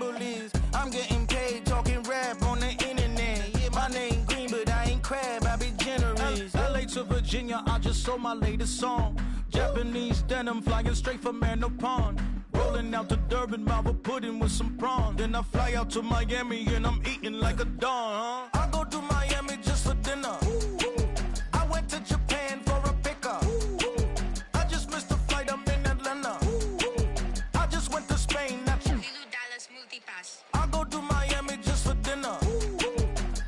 symbol is. I'm getting paid talking rap on the internet. Yeah, my name green, but I ain't crab, I be generous. LA to Virginia, I just sold my latest song. Japanese denim flying straight from Manapon. Rolling out to Durban, mouth a pudding with some prawns. Then I fly out to Miami and I'm eating like a don, huh? I go to Miami just for dinner. I went to Japan for a pickup. I just missed the flight, I'm in Atlanta. I just went to Spain, that's I go to Miami just for dinner.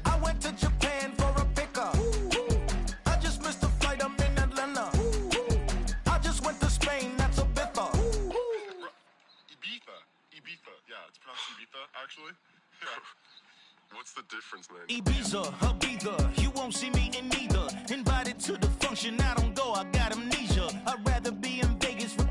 I went to Japan for a pickup. I just missed the flight, I'm in Atlanta. I just went to Spain, that's a biffa. Ibiza. Yeah, it's pronounced Ibiza, actually. Yeah. What's the difference, man? Ibiza, Ibiza, you won't see me in neither. Invited to the function, I don't go, I got amnesia. I'd rather be in Vegas with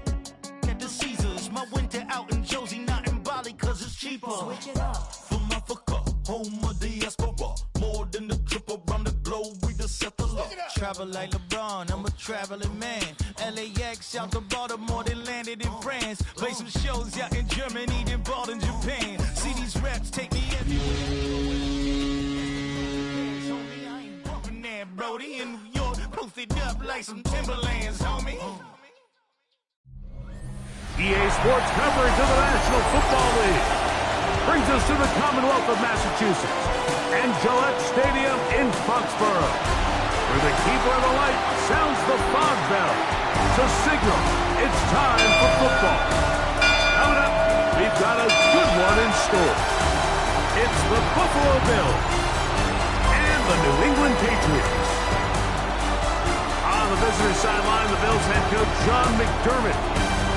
at the Caesars. My winter out in Josie, not in Bali, cause it's cheaper. Switch it up. From Africa, home of the diaspora. More than the trip around the globe, we just set the law. Travel like LeBron, I'm a traveling man. LAX out to Baltimore, then landed in France. Play some shows out in Germany, then bought in Japan. See these raps take me everywhere. Homie, I ain't bumping that, Brody. In New York, posted up like some Timberlands, homie. EA Sports coverage of the National Football League brings us to the Commonwealth of Massachusetts and Gillette Stadium in Foxborough, where the keeper of the light sounds the fog bell to signal it's time for football. Coming up, we've got a good one in store. It's the Buffalo Bills and the New England Patriots. On the visitor sideline, the Bills head coach John McDermott.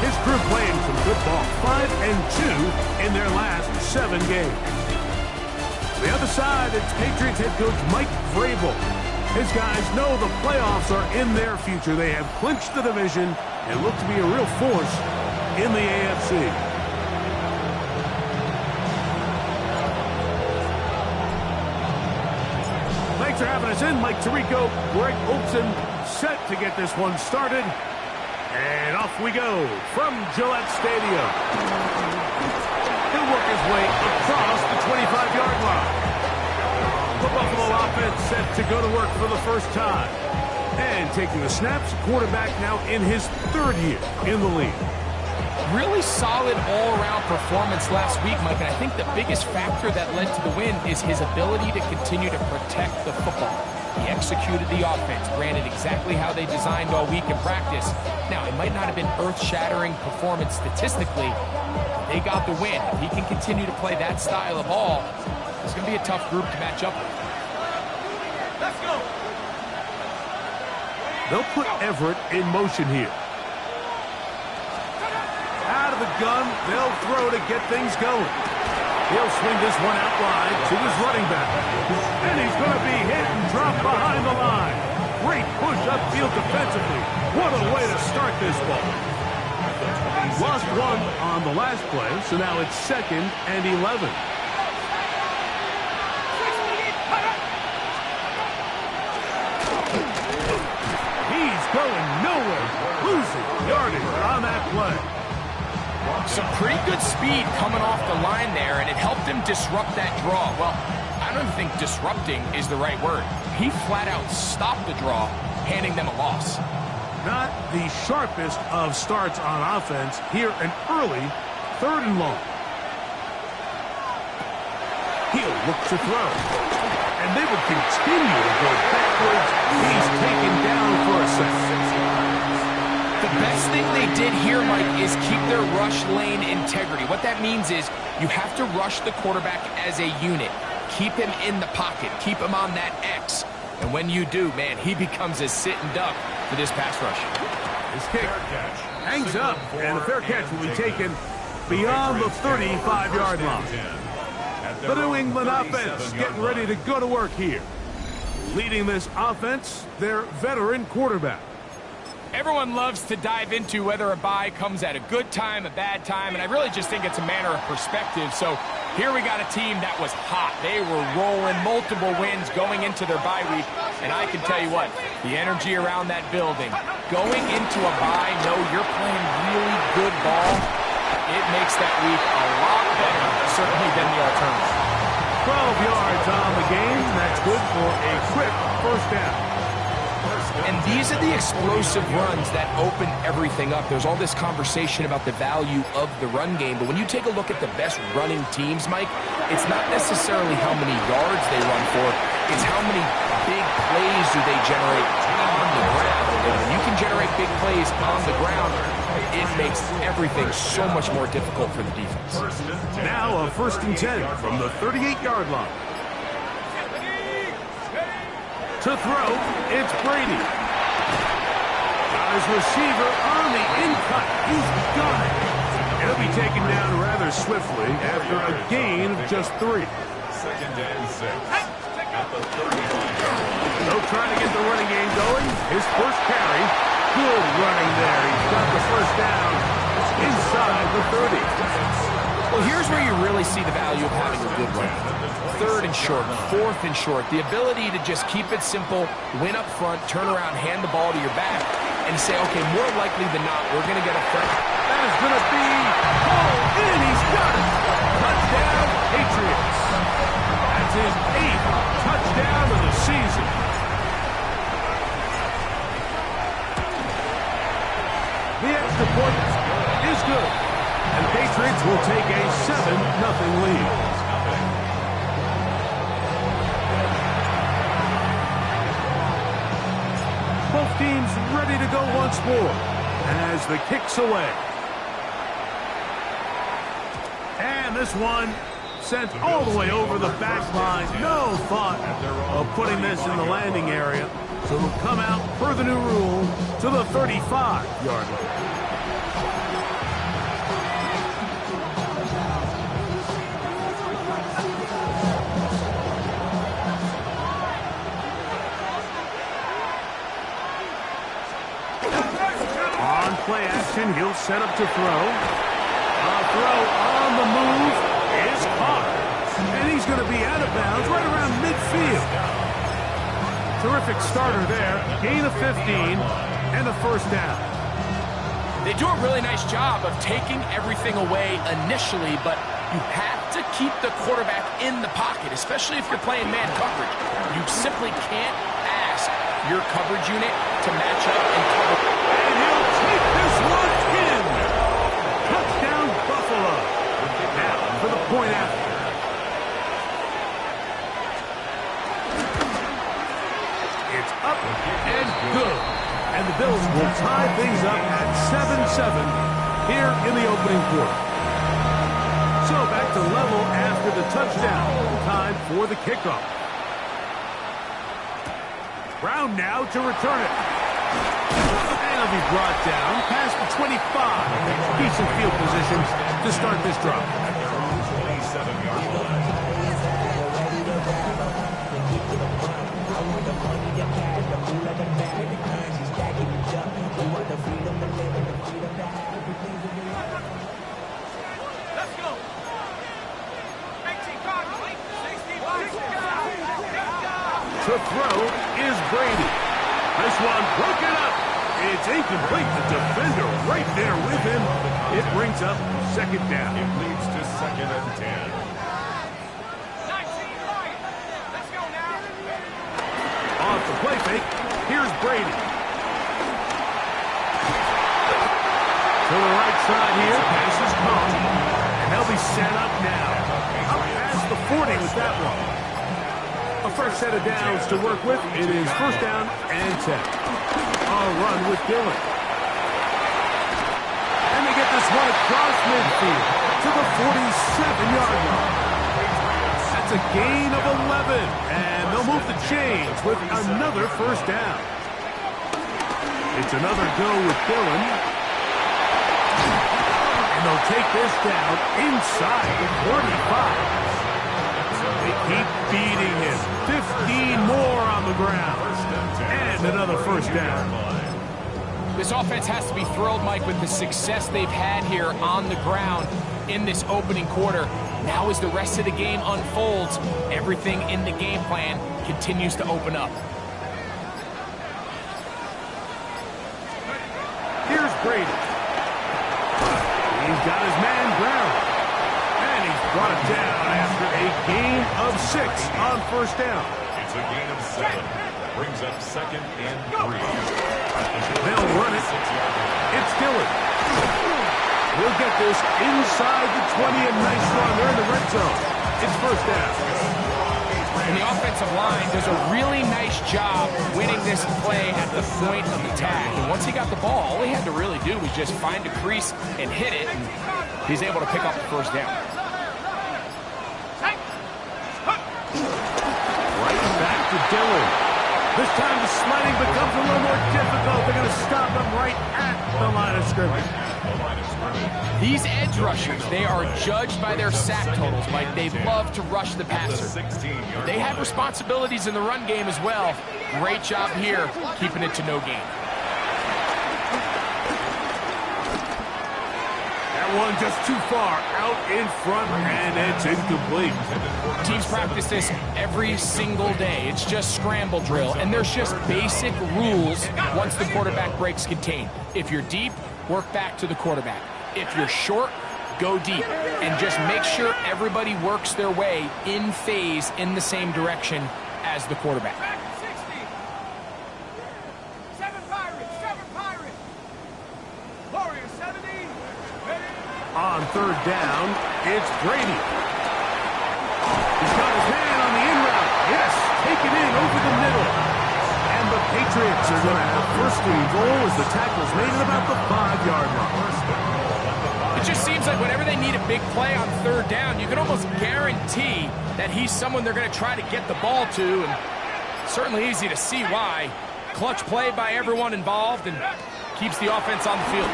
His crew playing some football, 5-2 in their last 7 games. On the other side, it's Patriots head coach Mike Vrabel. His guys know the playoffs are in their future. They have clinched the division and look to be a real force in the AFC. Thanks for having us in. Mike Tirico, Greg Olson, set to get this one started. And off we go from Gillette Stadium. He'll work his way across the 25-yard line. The Buffalo offense set to go to work for the first time. And taking the snaps, quarterback now in his 3rd year in the league. Really solid all-around performance last week, Mike, and I think the biggest factor that led to the win is his ability to continue to protect the football. He executed the offense, ran it exactly how they designed all week in practice. Now, it might not have been earth-shattering performance statistically, but they got the win. If he can continue to play that style of ball, it's going to be a tough group to match up with. Let's go! They'll put Everett in motion here. Out of the gun, they'll throw to get things going. He'll swing this one out wide to his running back. And he's going to be hit and dropped behind the line. Great push upfield defensively. What a way to start this ball. He lost one on the last play, so now it's 2nd and 11. He's going nowhere, losing yardage on that play. Some pretty good speed coming off the line there, and it helped him disrupt that draw. Well, I don't think disrupting is the right word. He flat out stopped the draw, handing them a loss. Not the sharpest of starts on offense. Here an early 3rd and long. He'll look to throw. And they will continue to go backwards. He's taken down for a second. The best thing they did here, Mike, is keep their rush lane integrity. What that means is you have to rush the quarterback as a unit. Keep him in the pocket. Keep him on that X. And when you do, man, he becomes a sitting duck for this pass rush. His kick hangs up, and the fair catch will be taken beyond the 35-yard line. The New England offense getting ready to go to work here. Leading this offense, their veteran quarterback. Everyone loves to dive into whether a bye comes at a good time, a bad time, and I really just think it's a matter of perspective. So here we got a team that was hot. They were rolling multiple wins going into their bye week, and I can tell you what, the energy around that building, going into a bye, know you're playing really good ball, it makes that week a lot better. So certainly been the alternative. 12 yards on the game. That's good for a quick first down. And these are the explosive runs that open everything up. There's all this conversation about the value of the run game, but when you take a look at the best running teams, Mike, it's not necessarily how many yards they run for, it's how many big plays do they generate on the ground. And when you can generate big plays on the ground, it makes everything so much more difficult for the defense. Now a 1st and 10 from the 38-yard line. To throw, it's Brady. Got his receiver on the in-cut. He's got it. He'll be taken down rather swiftly after a gain of just 3. 2nd and 6. At the 35. They'll try to get the running game going. His first carry. Good running there. He's got the first down inside the 30. Well, here's where you really see the value of having a good run. 3rd and short, 4th and short. The ability to just keep it simple, win up front, turn around, hand the ball to your back, and say, okay, more likely than not, we're going to get a first. That is going to be hauled in. He's got it. Touchdown, Patriots. That's his 8th touchdown of the season. The extra point is good. And the Patriots will take a 7-0 lead. Both teams ready to go once more as the kick's away. And this one sent all the way over the back line. No thought of putting this in the landing area. So it'll come out per the new rule to the 35-yard line. Play action, he'll set up to throw. A throw on the move is caught. And he's going to be out of bounds right around midfield. Terrific starter there. Gain of 15 and a first down. They do a really nice job of taking everything away initially, but you have to keep the quarterback in the pocket, especially if you're playing man coverage. You simply can't ask your coverage unit to match up and cover. And he'll take this one in. Touchdown, Buffalo. Now for the point after. It's up and good. And the Bills will tie things up at 7-7 here in the opening quarter. So back to level after the touchdown. Time for the kickoff. Brown now to return it. And he'll be brought down past the 25. Decent field position to start this drive. 27-yard line. Let's go. To throw is Brady. This one broken up. It's incomplete. The defender right there with him. It brings up second down. It leads to 2nd and 10. 19 right. Let's go now. Off the play fake. Here's Brady. To the right side here. Pass is caught. And they'll be set up now. Up past the 40 with that one. A fresh set of downs to work with. It is first down and 10. A run with Dillon. And they get this one across midfield to the 47-yard line. That's a gain of 11. And they'll move the chains with another first down. It's another go with Dillon. And they'll take this down inside the 45. They keep beating him. 15 more on the ground. And another first down. This offense has to be thrilled, Mike, with the success they've had here on the ground in this opening quarter. Now as the rest of the game unfolds, everything in the game plan continues to open up. Here's Brady. He's got his man Brown. And he's brought it down gain of 6 on first down. It's a gain of 7. Brings up 2nd and 3. They'll run it. It's Dillon. He'll get this inside the 20, and nice run. They're in the red zone. It's first down. And the offensive line does a really nice job winning this play at the point of attack. And once he got the ball, all he had to really do was just find a crease and hit it. And he's able to pick up the first down. Right back to Dillon. This time the sliding becomes a little more difficult. They're going to stop him right at the line of scrimmage. These edge rushers, they are judged by their sack totals, Mike. They love to rush the passer. But they have responsibilities in the run game as well. Great job here, keeping it to no gain. That one just too far out in front, and it's incomplete. Teams practice this every single day. It's just scramble drill, and there's just basic rules once the quarterback breaks contain. If you're deep, work back to the quarterback. If you're short, go deep. And just make sure everybody works their way in phase in the same direction as the quarterback. On third down, it's Brady. He's got his hand on the in route. Yes, take it in over the middle. And the Patriots are going to have first and goal as the tackle's made at about the 5-yard line. It just seems like whenever they need a big play on third down, you can almost guarantee that he's someone they're going to try to get the ball to, and certainly easy to see why. Clutch play by everyone involved and keeps the offense on the field.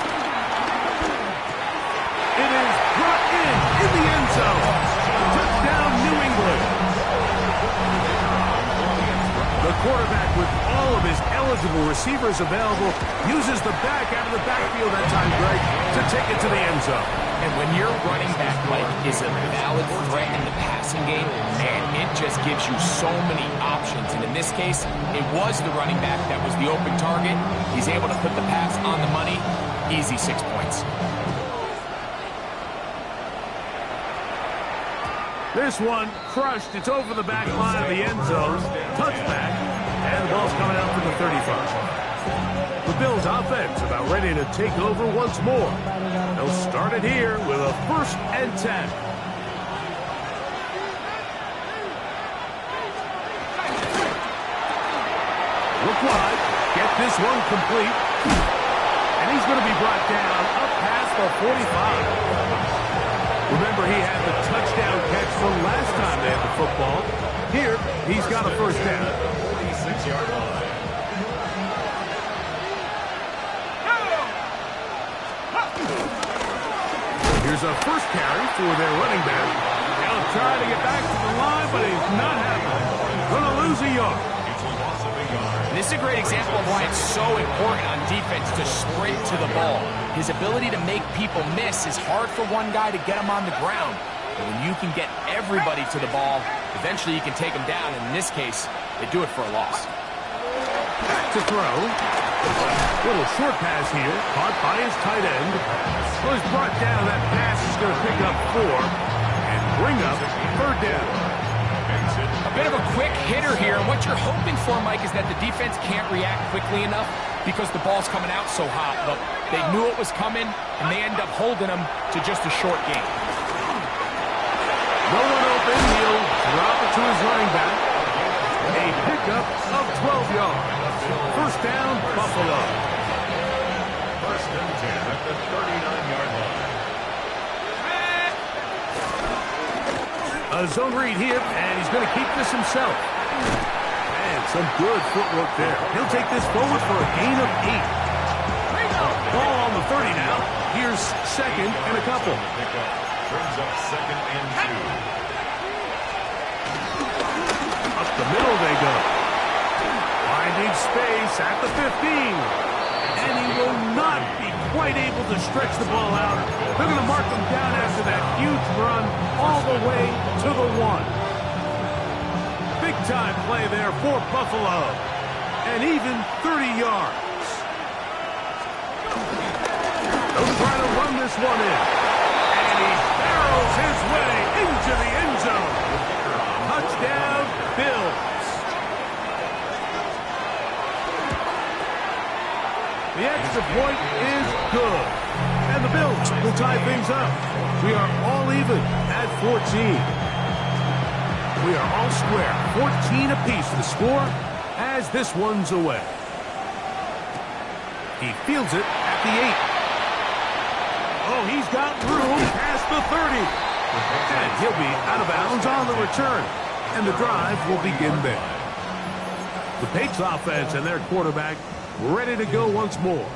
It is brought in the end zone. Touchdown, New England. The quarterback, with all of his eligible receivers available, uses the back out of the backfield that time, Greg, to take it to the end zone. And when your running back, Mike, is a valid threat in the passing game, man, it just gives you so many options. And in this case, it was the running back that was the open target. He's able to put the pass on the money. Easy 6 points. This one crushed. It's over the back line of the end zone. Touchback. And the ball's coming out from the 35. The Bills offense about ready to take over once more. They'll start it here with a 1st and 10. Look wide. Get this one complete. And he's going to be brought down up past the 45. Remember, he had the touchdown catch from last time they had the football. Here, he's got a first down. 46-yard line. Here's a first carry for their running back. He'll try to get back to the line, but he's not happening. Going to lose a yard. This is a great example of why it's so important on defense to sprint to the ball. His ability to make people miss is hard for one guy to get him on the ground. But when you can get everybody to the ball, eventually you can take them down. And in this case, they do it for a loss. To throw. Little short pass here, caught by his tight end. Well, he's brought down. That pass is going to pick up 4 and bring up third down. A bit of a quick hitter here, and what you're hoping for, Mike, is that the defense can't react quickly enough because the ball's coming out so hot. But they knew it was coming, and they end up holding them to just a short game. No one open. He'll drop it to his running back. A pickup of 12 yards. First down, Buffalo. First and 10 at the 39-yard line. A zone read here, and he's going to keep this himself. And some good footwork there. He'll take this forward for a gain of 8. Ball on the 30 now. Here's second and a couple. Brings up 2nd and 2. Up the middle they go. Finding space at the 15. And he will not be quite able to stretch the ball out. They're going to mark him down after that huge run all the way to the 1. Big-time play there for Buffalo. And even 30 yards. They'll try to run this one in. And he barrels his way into the end zone. The extra point is good. And the Bills will tie things up. We are all even at 14. We are all square. 14 apiece the score as this one's away. He fields it at the 8. Oh, he's got room past the 30. And he'll be out of bounds on the return. And the drive will begin there. The Patriots offense and their quarterback ready to go once more.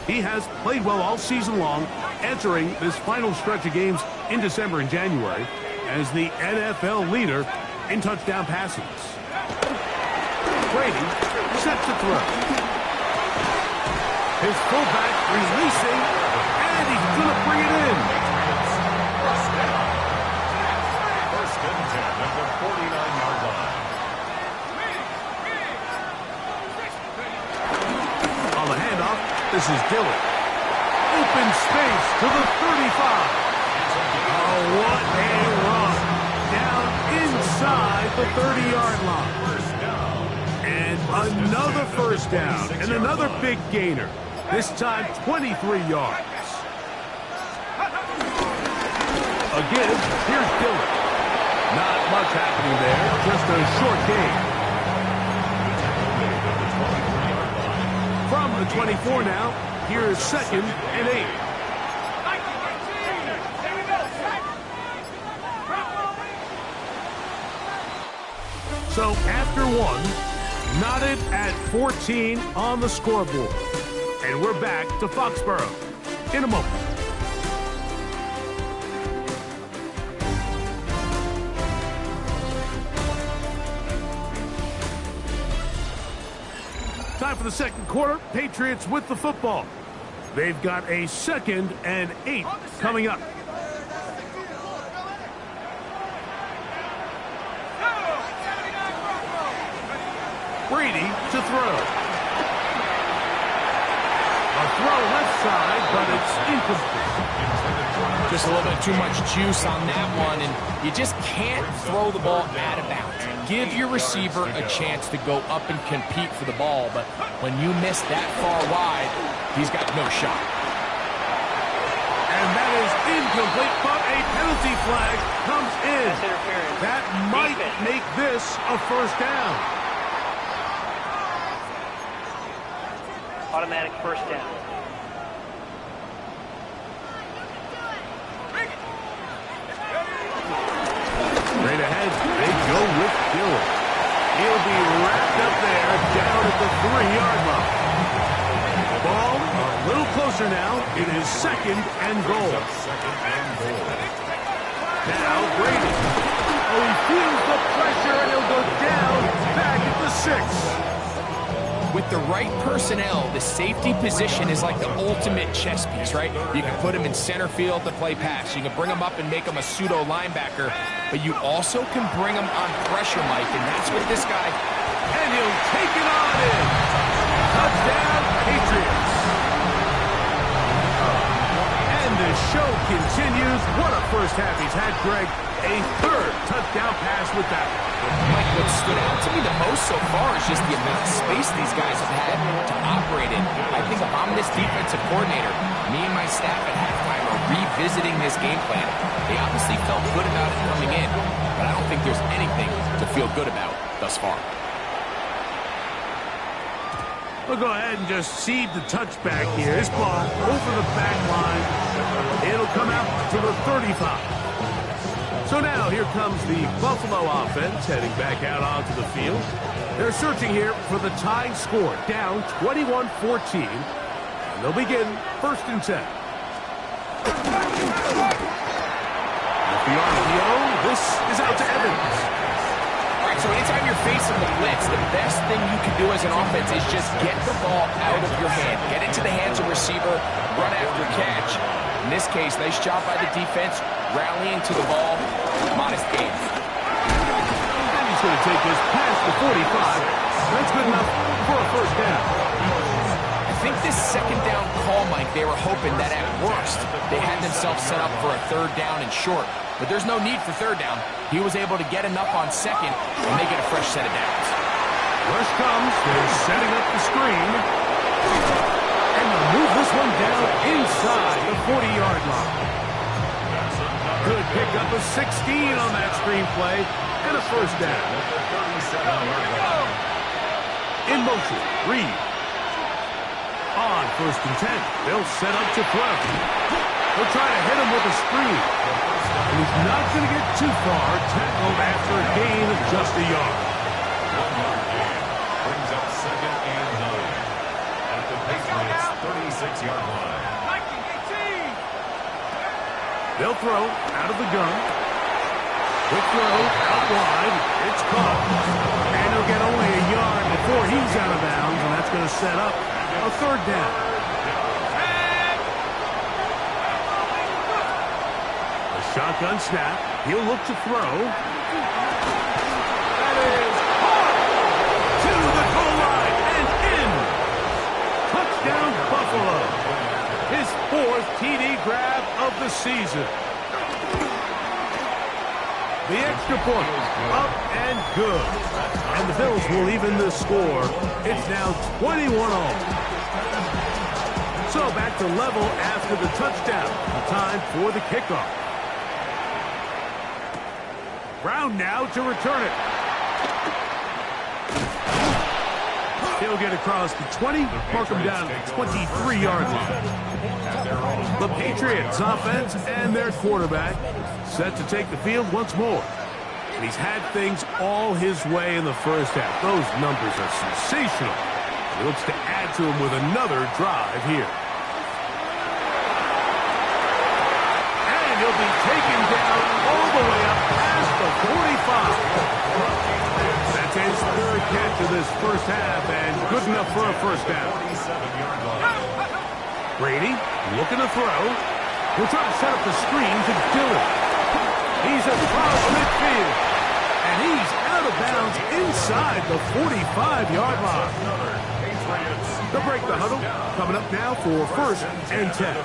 He has played well all season long, entering this final stretch of games in December and January as the NFL leader in touchdown passes. Brady sets to throw. His fullback releasing, and he's going to bring it in. First and 10 at the 49-yard line. On the handoff, this is Dillon. Open space to the 35. Oh, what a run. Down inside the 30-yard line. And another first down. And another big gainer. This time 23 yards. Again, here's Dillon. Not much happening there. Just a short gain. From the 24 now, here's 2nd and 8. So after one, knotted at 14 on the scoreboard. And we're back to Foxborough in a moment. Time for the second quarter. Patriots with the football. They've got a 2nd and 8 coming up. Brady to throw. A throw left side, but it's incomplete. Just a little bit too much juice on that one, and you just can't throw the ball out of bounds. Give your receiver a chance to go up and compete for the ball, but when you miss that far wide, he's got no shot. And that is incomplete, but a penalty flag comes in. That might make this a first down. Automatic first down. Straight ahead, they go with Dillon. He'll be wrapped up there down at the 3-yard line. Ball a little closer now. It is 2nd and goal. Now Brady. Oh, he feels the pressure, and he'll go down back at the 6. With the right personnel, the safety position is like the ultimate chess piece, right? You can put him in center field to play pass. You can bring him up and make him a pseudo linebacker, but you also can bring him on pressure, Mike, and that's what this guy... And he'll take it on in. Touchdown, Patriots. And the show continues. What a first half he's had, Greg. A 3rd touchdown pass with that. Mike, what stood out to me the most so far is just the amount of space these guys have had to operate in. I think if I'm this defensive coordinator, me and my staff at halftime are revisiting this game plan. They obviously felt good about it coming in, but I don't think there's anything to feel good about thus far. We'll go ahead and just seed the touchback here. This ball over the back line. It'll come out to the 35. So now here comes the Buffalo offense heading back out onto the field. They're searching here for the tying score, down 21-14. And they'll begin 1st and 10. With the RPO, this is out to Evans. All right, so anytime you're facing the blitz, the best thing you can do as an offense is just get the ball out of your hand. Get it to the hands of receiver, run after catch. In this case, nice job by the defense, rallying to the ball. Modest gain. And he's going to take this past the 45. That's good enough for a first down. I think this 2nd down call, Mike, they were hoping that at worst they had themselves set up for a 3rd down and short. But there's no need for 3rd down. He was able to get enough on 2nd and make it a fresh set of downs. Rush comes. They're setting up the screen. move this one down inside the 40-yard line. Good pick up of 16 on that screenplay and a first down. In motion, Reed. On 1st and 10, they'll set up to throw. They'll try to hit him with a screen. And he's not going to get too far, tackled after a gain of just a yard. 1-yard gain brings up 2nd and 9 at the Patriots' 36-yard line. They'll throw out of the gun. Quick throw out wide. It's caught. And he'll get only a yard before he's out of bounds, and that's going to set up a 3rd down. A shotgun snap. He'll look to throw. That is caught to the goal line and in. Touchdown, Buffalo. His 4th TD grab of the season. The extra point, up and good. And the Bills will even the score. It's now 21-all. So back to level after the touchdown. Time for the kickoff. Brown now to return it. He'll get across the 20, mark him down at the 23-yard line. The Patriots offense and their quarterback set to take the field once more. And he's had things all his way in the first half. Those numbers are sensational. He looks to add to them with another drive here. And he'll be taken down all the way up past the 45. That's his 3rd catch of this first half, and good enough for a first down. Brady looking to throw. We'll try to set up the screen to Dillon. He's across midfield, and he's out of bounds inside the 45-yard line. They'll break the huddle. Coming up now for 1st and 10.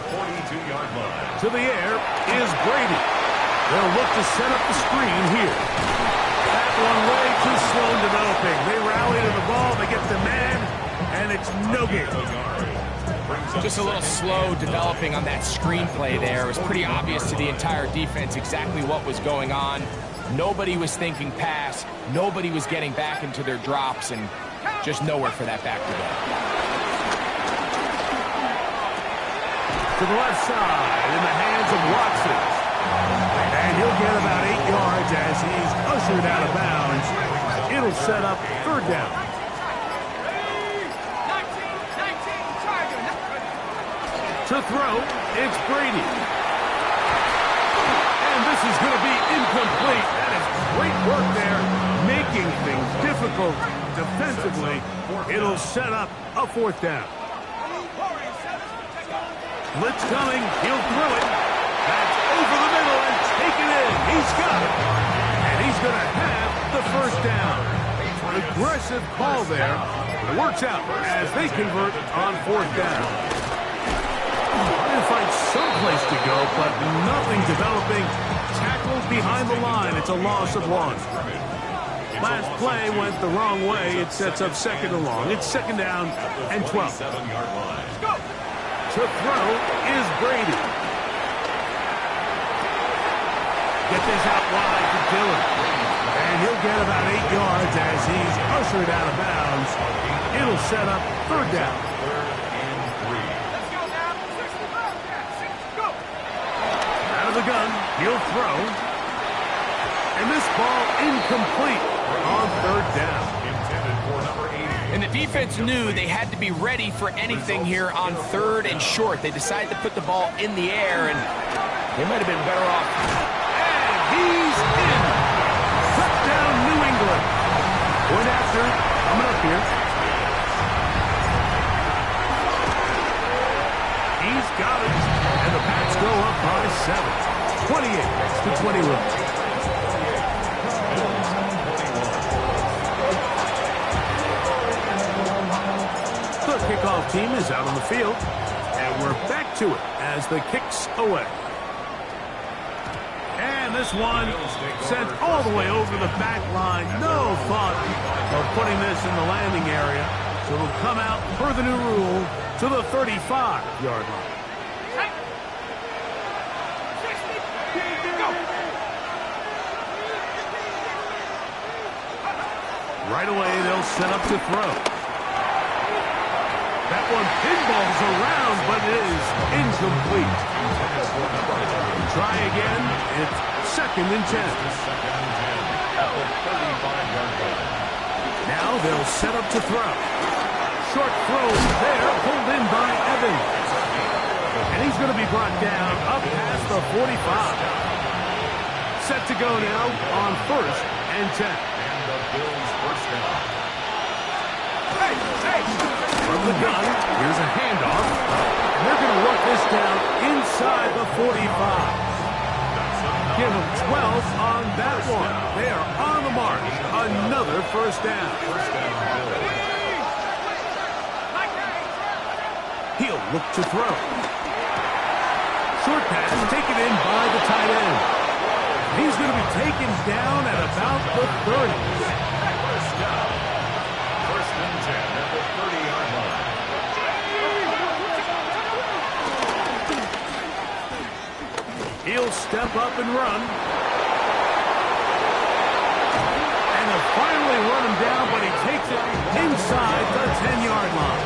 To the air is Brady. They'll look to set up the screen here. That one way too slow in developing. They rally to the ball, they get the man, and it's no gain. Just a little slow developing on that screenplay there. It was pretty obvious to the entire defense exactly what was going on. Nobody was thinking pass. Nobody was getting back into their drops, and just nowhere for that back to go. To the left side in the hands of Watson. And he'll get about 8 yards as he's ushered out of bounds. It'll set up 3rd down. To throw, it's Brady. And this is going to be incomplete. That is great work there, making things difficult defensively. It'll set up a 4th down. Blitz coming, he'll throw it. That's over the middle and taken in. He's got it. And he's going to have the first down. An aggressive call there. It works out as they convert on 4th down. Trying to find someplace to go, but nothing developing. Tackled behind the line. It's a loss of 1. Last play went the wrong way. It sets up 2nd and long. It's 2nd down and 12. To throw is Brady. Get this out wide to Dillon. And he'll get about 8 yards as he's ushered out of bounds. It'll set up 3rd down. Out of the gun, he'll throw. And this ball incomplete on 3rd down. And the defense knew they had to be ready for anything here on 3rd and short. They decided to put the ball in the air, and they might have been better off. And he's in. Touchdown, New England. Point after, coming up here. He's got it. And the Pats go up by 7. 28-21. The kickoff team is out on the field, and we're back to it as the kick's away. And this one sent all the way over the back line. No thought of putting this in the landing area. So it'll come out per the new rule to the 35-yard line. Right away, they'll set up to throw. That one pinballs around, but it is incomplete. Try again. It's 2nd and 10. Now they'll set up to throw. Short throw there, pulled in by Evans. And he's going to be brought down up past the 45. Set to go now on 1st and 10. From the gun, here's a handoff. And they're going to work this down inside the 45. Give them 12 on that one. They are on the mark. Another 1st down. He'll look to throw. Short pass taken in by the tight end. He's going to be taken down at about the 30. He'll step up and run. And they'll finally run him down, but he takes it inside the 10-yard line.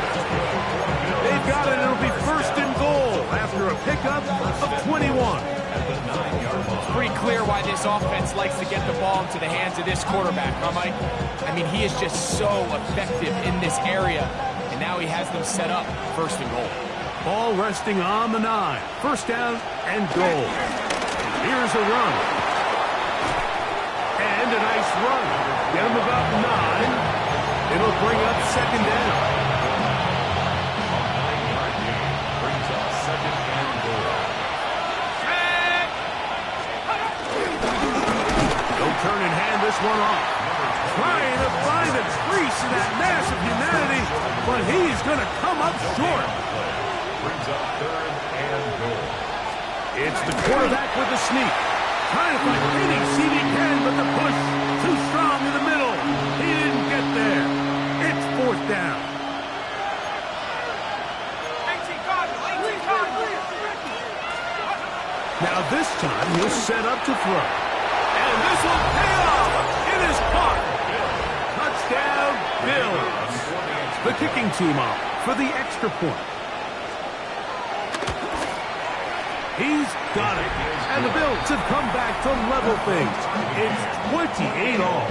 They've got it. It'll be 1st and goal after a pickup of 21. It's pretty clear why this offense likes to get the ball into the hands of this quarterback, huh, Mike? I mean, he is just so effective in this area, and now he has them set up 1st and goal. Ball resting on the 9. 1st down and goal. Here's a run. And a nice run. Get him about 9. It'll bring up 2nd down. Brings up 2nd and goal. They'll turn and hand this one off. Trying to find a crease in that mass of humanity, but he's going to come up short. Brings up 3rd and goal. It's the quarterback with the sneak. Trying to find any seat he can, but the push too strong in the middle. He didn't get there. It's 4th down. Now this time he'll set up to throw. And this will pay off. It is caught. Touchdown, Bills. The kicking team off for the extra point. He's got it. And the Bills have come back to level things. It's 28 all.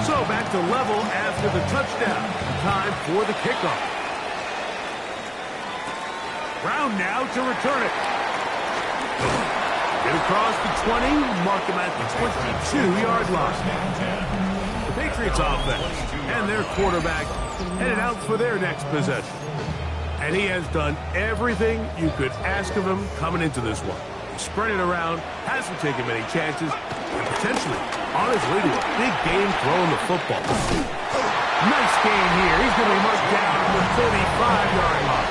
So back to level after the touchdown. Time for the kickoff. Brown now to return it. Get across the 20, mark him at the 22-yard line. The Patriots offense and their quarterback headed out for their next possession. And he has done everything you could ask of him coming into this one. He spread it around, hasn't taken many chances, and potentially on his way to a big game throwing the football. Nice game here. He's going to be marked down at the 35-yard line.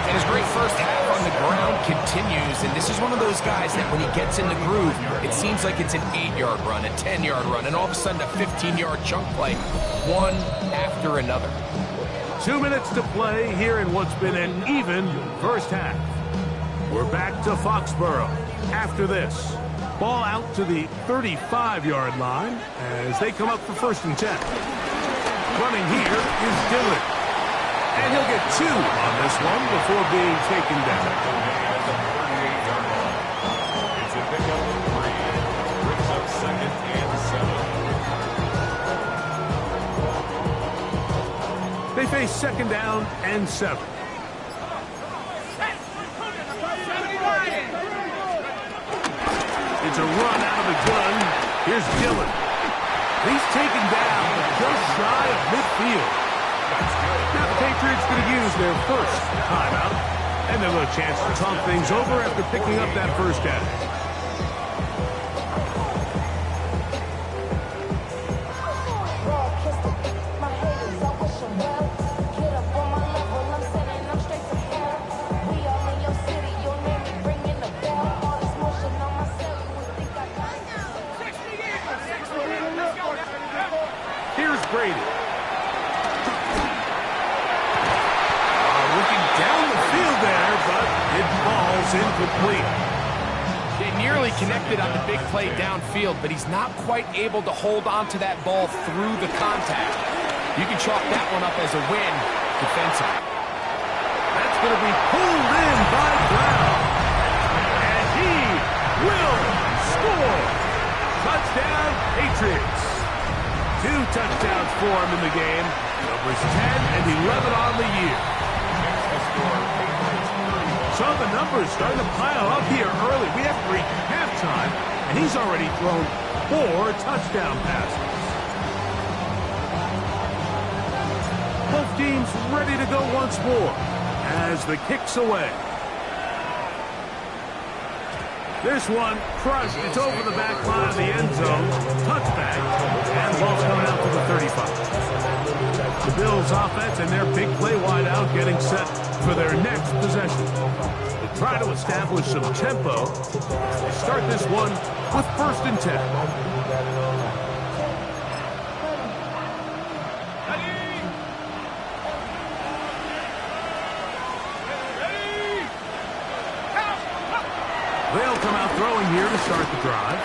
And his great first half on the ground continues, and this is one of those guys that when he gets in the groove, it seems like it's an 8-yard run, a 10-yard run, and all of a sudden a 15-yard chunk play, one after another. 2 minutes to play here in what's been an even first half. We're back to Foxborough after this. Ball out to the 35-yard line as they come up for 1st and 10. Running here is Dillon. And he'll get 2 on this one before being taken down. It's a pickup of 3. Brings up 2nd and 7. They face 2nd down and 7. It's a run out of the gun. Here's Dillon. He's taken down just shy of midfield. Now the Patriots going to use their first timeout, and they'll have a chance to talk things over after picking up that 1st down. Here's Brady. Looking down the field there, but it falls incomplete. They nearly connected on the big play downfield, but he's not quite able to hold on to that ball through the contact. You can chalk that one up as a win defensively. That's going to be pulled in by Brown. And he will score. Touchdown, Patriots. 2 touchdowns for him in the game. Numbers 10 and 11 on the year. So the numbers starting to pile up here early. We have reached halftime, and he's already thrown 4 touchdown passes. Both teams ready to go once more as the kick's away. This one crushed. It's over the back line of the end zone. Touchback. And the ball's coming out to the 35. The Bills offense and their big play wide out getting set for their next possession. They try to establish some tempo. They start this one with 1st and 10. They'll come out throwing here to start the drive.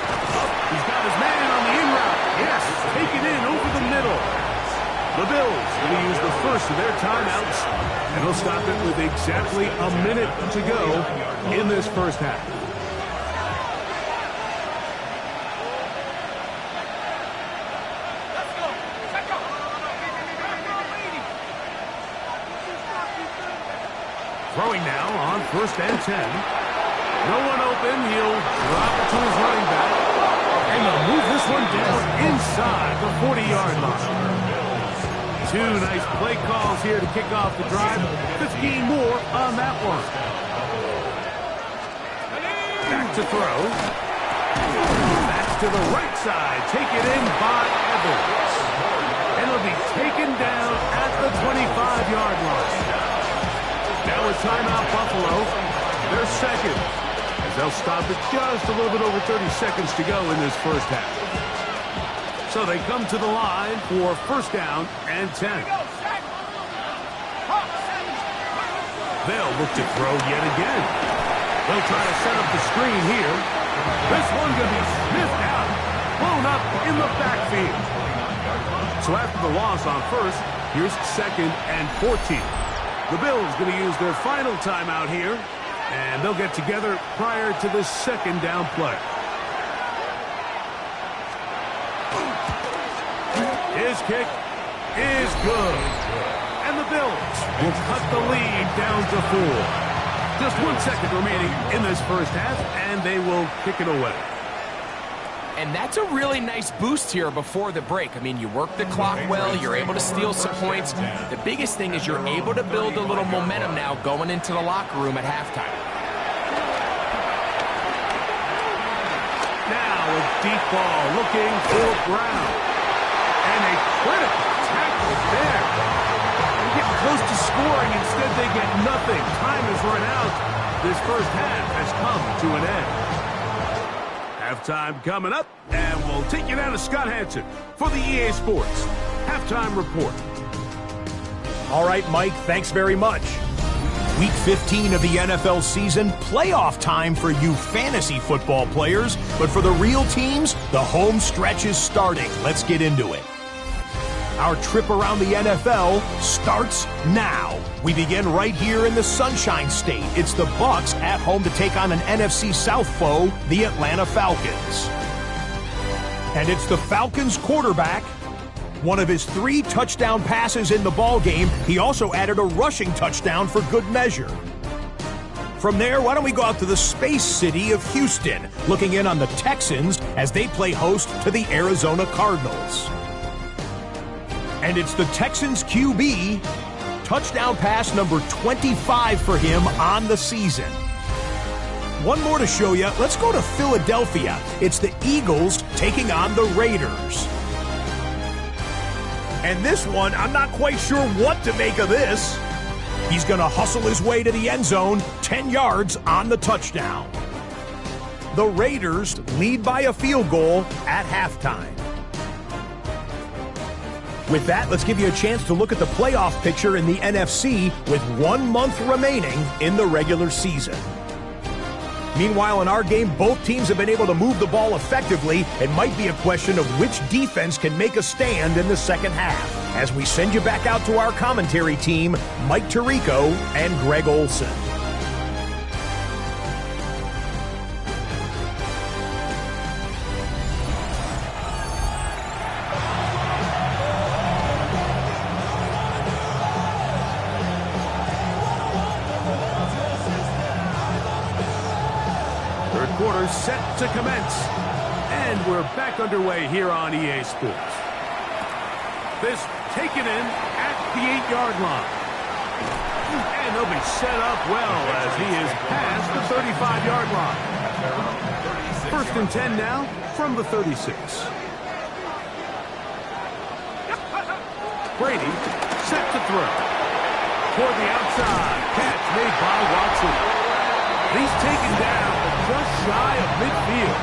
He's got his man on the in route. Yes, take it in over the middle. The Bills going to use the first of their timeouts, and they'll stop it with exactly a minute to go in this first half. Throwing now on 1st and 10. No one open. He'll drop it to his running back. And they'll move this one down inside the 40-yard line. 2 nice play calls here to kick off the drive. 15 more on that one. Back to throw. That's to the right side. Take it in by Evans. And it'll be taken down at the 25-yard line. Now a timeout, Buffalo. They're second. They'll stop it just a little bit over 30 seconds to go in this first half. So they come to the line for 1st down and 10. They'll look to throw yet again. They'll try to set up the screen here. This one going to be sniffed out, blown up in the backfield. So after the loss on 1st, here's 2nd and 14. The Bills going to use their final timeout here. And they'll get together prior to the 2nd down play. His kick is good. And the Bills will cut the lead down to 4. Just 1 second remaining in this first half, and they will kick it away. And that's a really nice boost here before the break. I mean, you work the clock well, you're able to steal some points. The biggest thing is you're able to build a little momentum now going into the locker room at halftime. Now a deep ball looking for Brown. And a critical tackle there. They're getting close to scoring. Instead, they get nothing. Time has run out. This first half has come to an end. Halftime coming up, and we'll take you down to Scott Hansen for the EA Sports Halftime Report. All right, Mike, thanks very much. Week 15 of the NFL season, playoff time for you fantasy football players, but for the real teams, the home stretch is starting. Let's get into it. Our trip around the NFL starts now. We begin right here in the Sunshine State. It's the Bucs at home to take on an NFC South foe, the Atlanta Falcons. And it's the Falcons quarterback. One of his 3 touchdown passes in the ballgame, he also added a rushing touchdown for good measure. From there, why don't we go out to the space city of Houston, looking in on the Texans as they play host to the Arizona Cardinals. And it's the Texans QB, touchdown pass number 25 for him on the season. One more to show you. Let's go to Philadelphia. It's the Eagles taking on the Raiders. And this one, I'm not quite sure what to make of this. He's going to hustle his way to the end zone, 10 yards on the touchdown. The Raiders lead by a field goal at halftime. With that, let's give you a chance to look at the playoff picture in the NFC with 1 month remaining in the regular season. Meanwhile, in our game, both teams have been able to move the ball effectively. It might be a question of which defense can make a stand in the second half. As we send you back out to our commentary team, Mike Tirico and Greg Olson. Quarter set to commence. And we're back underway here on EA Sports. This taken in at the 8-yard line. And they'll be set up well as he is past the 35-yard line. First and 10 now from the 36. Brady set to throw. Toward the outside. Catch made by Watson. He's taken down just shy of midfield.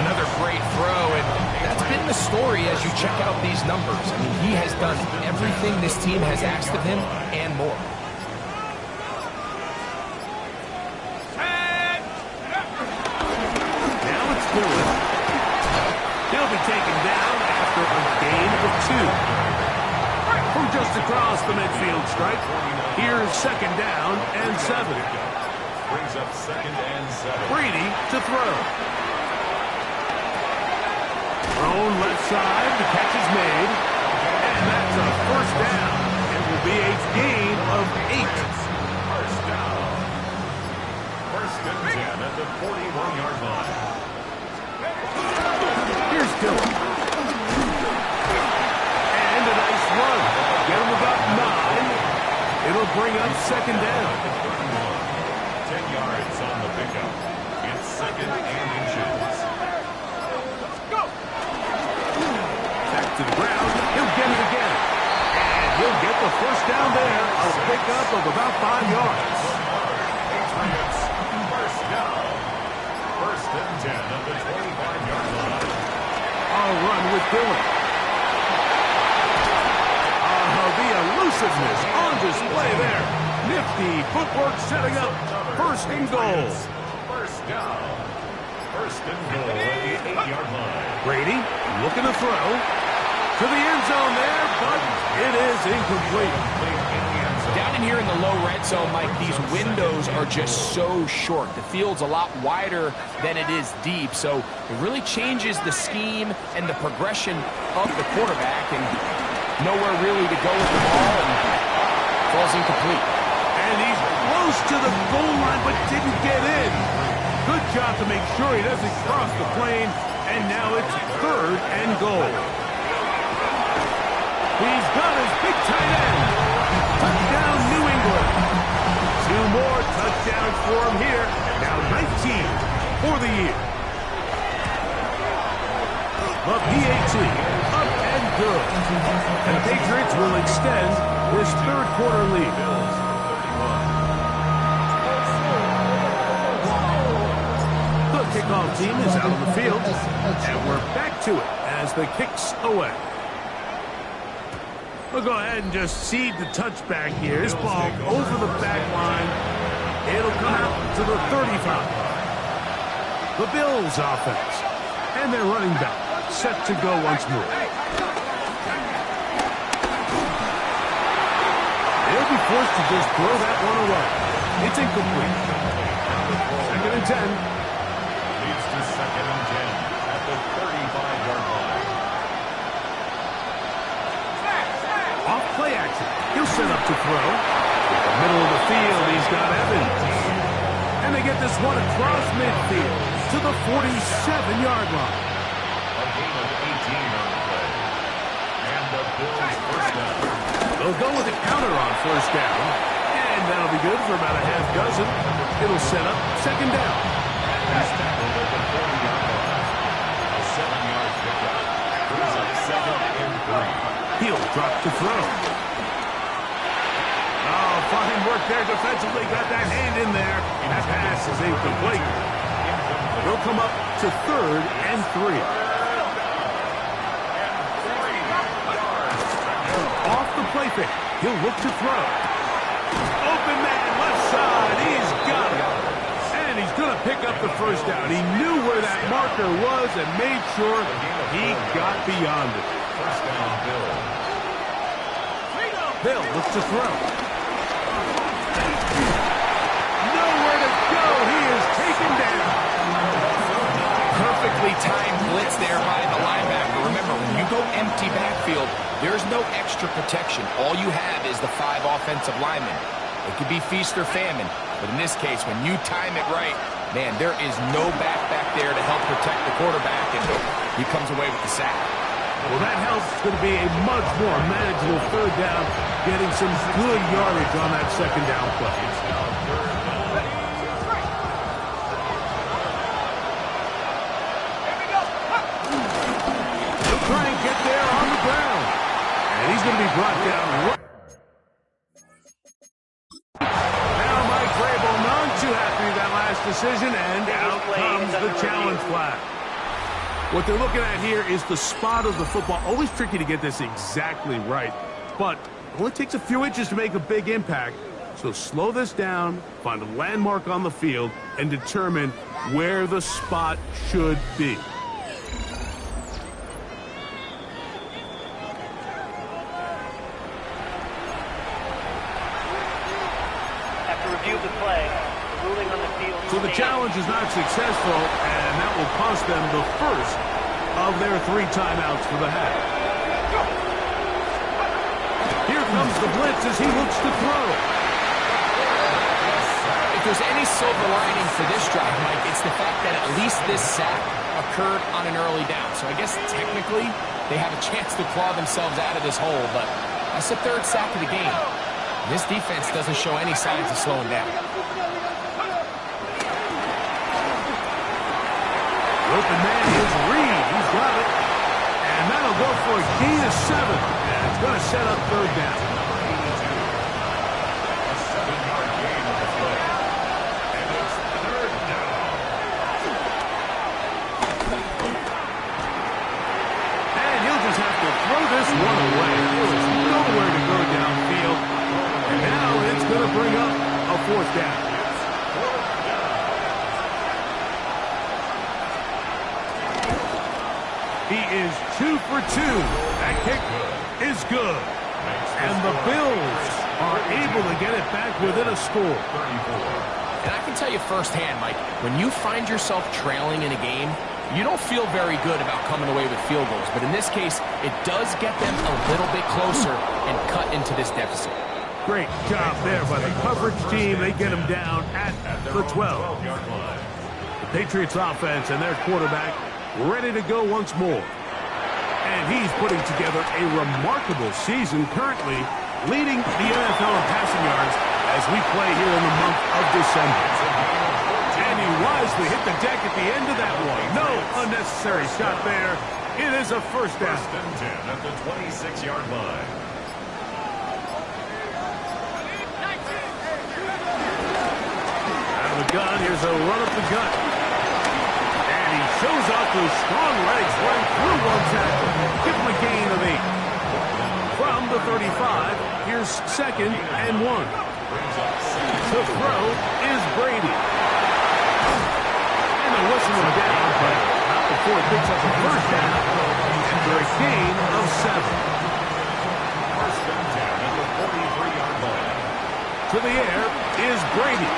Another great throw, and that's been the story as you check out these numbers. I mean, he has done everything this team has asked of him and more. Now it's Dillon. He'll be taken down after a gain of 2. From just across the midfield stripe, here's second down and 7. Brings up second and 7. Brady to throw. Thrown left side, the catch is made. And that's a first down. It will be a gain of 8. First down. First and 10 at the 41-yard line. Here's Dillon. And a nice run. Get him about 9. It'll bring up second down. 10 yards on the pickup. It's second and inches. Back to the ground. He'll get it again. And he'll get the first down there. A pickup of about 5 yards. Patriots, first down. First and 10 at the 25-yard line. I'll run with Dillon. The elusiveness on display there. Nifty footwork setting up first and goal. First down. First and goal at the 8-yard line. Brady looking to throw to the end zone there, but it is incomplete. Down in here in the low red zone, Mike, these windows are just so short. The field's a lot wider than it is deep, so it really changes the scheme and the progression of the quarterback, and nowhere really to go with the ball, and falls incomplete. And he's close to the goal line, but didn't get in. Good job to make sure he doesn't cross the plane, and now it's third and goal. He's got his big tight end. Touchdown, New England. 2 more touchdowns for him here. Now 19 for the year. The PAT, up and good. And Patriots will extend this third quarter lead. The kickoff team is out on the field, and we're back to it as the kick's away. We'll go ahead and just seed the touchback here. This ball over the back line. It'll come out to the 35. The Bills offense. And their running back set to go once more. They'll be forced to just throw that one away. It's incomplete. Second and 10. Leads to second and 10 at the 35-yard line. Off play action. He'll set up to throw. In the middle of the field, he's got Evans. And they get this one across midfield to the 47-yard line. A gain of 18 on the play. And the Bills first down. They'll go with a counter on first down. And that'll be good for about a half dozen. It'll set up second down. He's tackled at the 40-yard line. A 7-yard pickup. Brings up second and 3. He'll drop to throw. Oh, fine work there defensively. Got that hand in there. That pass is incomplete. They'll come up to third and 3. play fake. He'll look to throw. Open man, left side. He's got it. And he's going to pick up the first down. He knew where that marker was and made sure he got beyond it. First down, Bill. Bill looks to throw. Nowhere to go. He is taken down. Perfectly timed blitz there by the linebacker. Remember, when you go empty backfield, there's no extra protection. All you have is the 5 offensive linemen. It could be feast or famine, but in this case, when you time it right, man, there is no back there to help protect the quarterback, and he comes away with the sack. Well, that helps. It's going to be a much more manageable third down, getting some good yardage on that second down play. He'll try and get there on the ground, and he's going to be brought down. Now Mike Vrabel none too happy with that last decision, and out comes the challenge flag. What they're looking at here is the spot of the football. Always tricky to get this exactly right, but it only takes a few inches to make a big impact. So slow this down, find a landmark on the field, and determine where the spot should be. After review of the play, the ruling on the field. So the challenge is not successful, and that will cost them the first of their 3 timeouts for the half. Here comes the blitz as he looks to throw. If there's any silver lining for this drive, Mike, it's the fact that at least this sack occurred on an early down. So I guess technically they have a chance to claw themselves out of this hole, but that's the 3rd sack of the game. This defense doesn't show any signs of slowing down. Open man is Reed. He's got it. And that'll go for a gain of 7. And it's going to set up 3rd down. A 7-yard gain on the play. And it's 3rd down. And he'll just have to throw this one away. There is nowhere to go downfield. And now it's going to bring up a 4th down. He is 2 for 2. That kick is good. And the Bills are able to get it back within a score. 34. And I can tell you firsthand, Mike, when you find yourself trailing in a game, you don't feel very good about coming away with field goals. But in this case, it does get them a little bit closer and cut into this deficit. Great job there by the coverage team. They get him down at the 12-yard line. The Patriots offense and their quarterback ready to go once more. And he's putting together a remarkable season, currently leading the NFL in passing yards as we play here in the month of December. And he wisely hit the deck at the end of that one. No unnecessary shot there. It is a first down. First and 10 at the 26-yard line. Out of the gun, here's a run up the gut. And he shows up with strong legs right through one tackle. Give him a gain of 8. From the 35, here's 2nd and 1. The throw is Brady. And they whistle him down, but not before it picks up a first down after a gain of 7. First and 10 at the 43-yard line. To the air is Brady.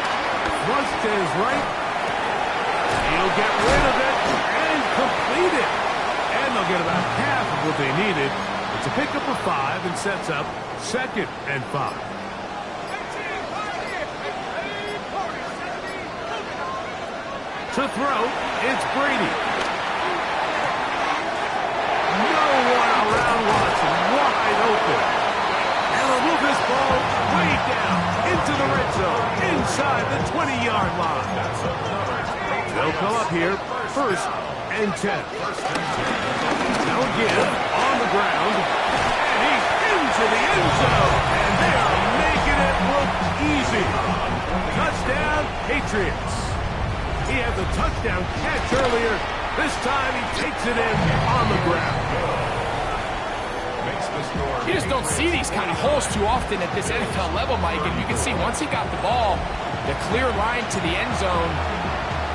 Thrust to his right. He'll get rid of it and complete it. And they'll get about half of what they needed. It's a pickup of 5 and sets up 2nd and 5. To throw, it's Brady. No one around Watson, wide open. And they'll move this ball way down into the red zone, inside the 20-yard line. They'll come up here, 1st and 10. Now again, on the ground, and he's into the end zone, and they are making it look easy. Touchdown, Patriots. He had the touchdown catch earlier. This time he takes it in on the ground. Makes the You just don't see these kind of holes too often at this NFL level, Mike. And you can see once he got the ball, the clear line to the end zone,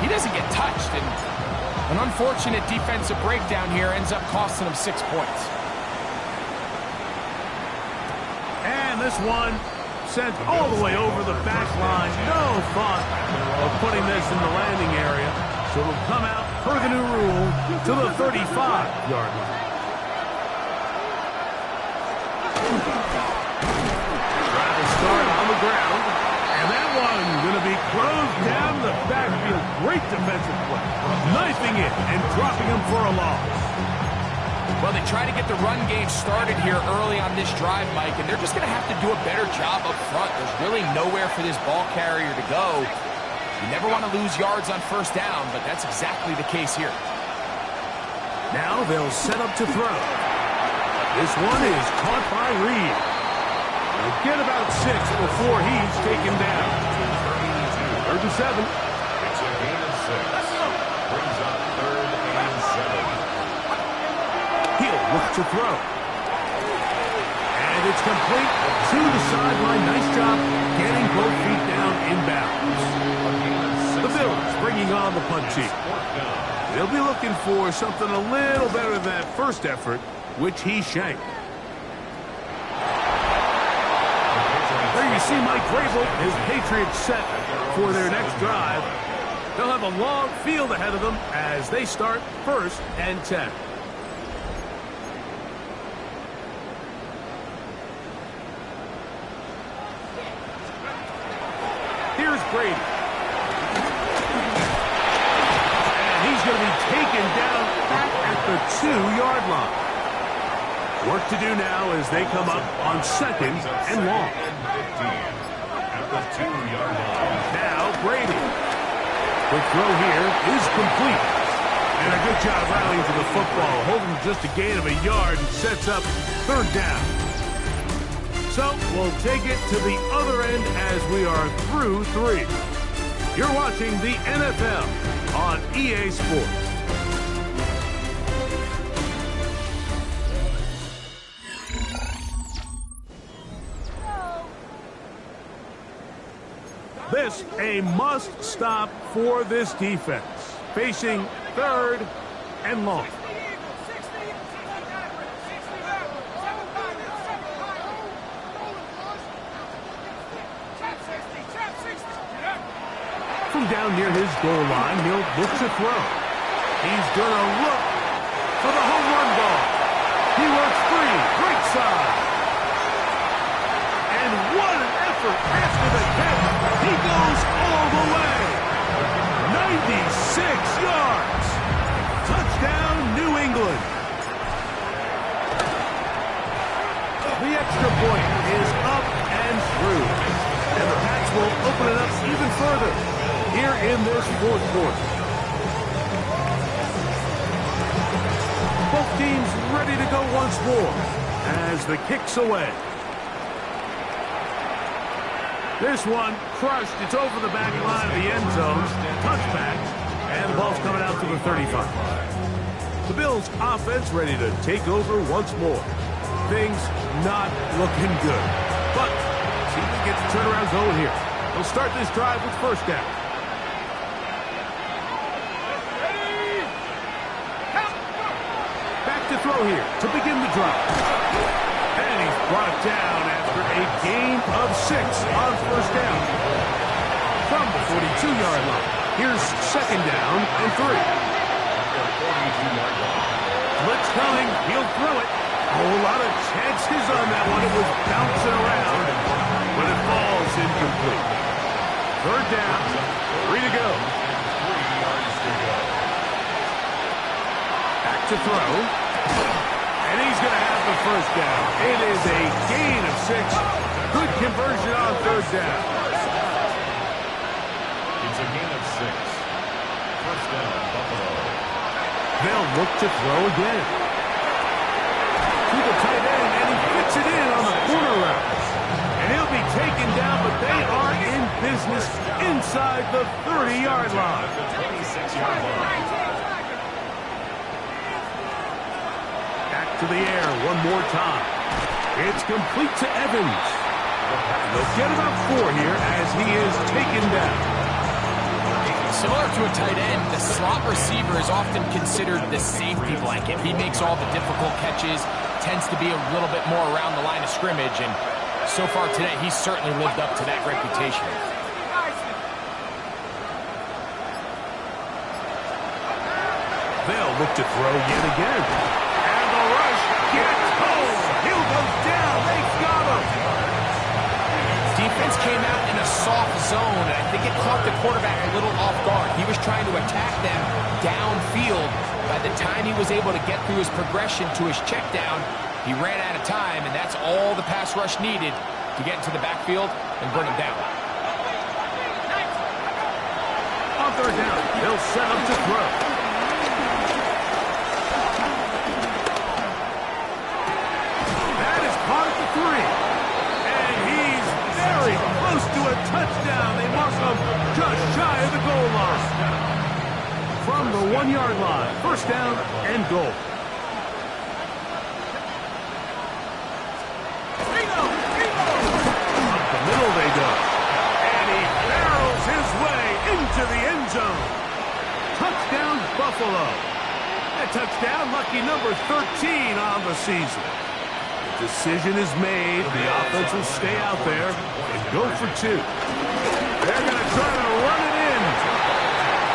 he doesn't get touched. And an unfortunate defensive breakdown here ends up costing him 6 points. And this one sent all the way over the back line. No thought of putting this in the landing area. So it'll come out per the new rule to the 35-yard line. Trying to start on the ground. And that one going to be closed down the backfield. Great defensive play. Knifing it and dropping him for a loss. Well, they try to get the run game started here early on this drive, Mike, and they're just going to have to do a better job up front. There's really nowhere for this ball carrier to go. You never want to lose yards on first down, but that's exactly the case here. Now they'll set up to throw. This one is caught by Reed. They'll get about 6 before he's taken down. 3rd and 7. It's a gain of 6. Brings up 3rd and 7. He'll look to throw. And it's complete to the sideline. Nice job getting both feet down inbounds. The Bills bringing on the punt team. They'll be looking for something a little better than that first effort, which he shanked. There you see Mike Vrabel, his Patriots set for their next drive. They'll have a long field ahead of them as they start 1st and 10. Here's Brady. And he's going to be taken down back at the 2-yard line. Work to do now as they come up on 2nd and long. At the 2-yard line. Now Brady. The throw here is complete. And a good job rallying to the football. Holding just a gain of a yard and sets up 3rd down. So we'll take it to the other end as we are through 3. You're watching the NFL on EA Sports. This a must stop for this defense. Facing 3rd and long. From down near his goal line, he'll look to throw. He's going to look for the home run ball. He works free, right side. And what an effort after the catch. He goes all the way. 96 yards. Touchdown, New England. The extra point is up and through. And the Pats will open it up even further here in this 4th quarter. Both teams ready to go once more as the kick's away. This one crushed. It's over the back line of the end zone. Touchback. And the ball's coming out to the 35. The Bills offense ready to take over once more. Things not looking good. But see if we get the turnaround going here. They'll start this drive with 1st down. Back to throw here to begin the drive. And he's brought down after a gain of 6 on 1st down. From the 42-yard line, here's 2nd down and 3. Blitz coming, he'll throw it. A whole lot of chances on that one. It was bouncing around, but it falls incomplete. 3rd down, 3 to go. Back to throw. And he's going to have the 1st down. It is a gain of 6. Good conversion on 3rd down. It's a gain of 6. 1st down, Buffalo. They'll look to throw again. To the tight end, and he fits it in on the corner route. And he'll be taken down, but they are in business inside the 30-yard line. 26-yard line. Back to the air one more time. It's complete to Evans. They'll get about 4 here as he is taken down. Similar to a tight end, the slot receiver is often considered the safety blanket. He makes all the difficult catches, tends to be a little bit more around the line of scrimmage, and so far today, he's certainly lived up to that reputation. They'll look to throw yet again. And the rush gets home. Hill goes down. They've got him. Defense came out in a soft zone, and I think it caught the quarterback a little off guard. He was trying to attack them downfield. By the time he was able to get through his progression to his check down, he ran out of time, and that's all the pass rush needed to get into the backfield and bring him down. On third down, they'll set up to throw. That is caught at the 3. And he's very close to a touchdown. They mark him just shy of the goal line. From the 1-yard line, first down and goal. Up the middle they go. And he barrels his way into the end zone. Touchdown, Buffalo. A touchdown, lucky number 13 on the season. The decision is made. The offense will stay out there and go for 2. They're going to try to run it in.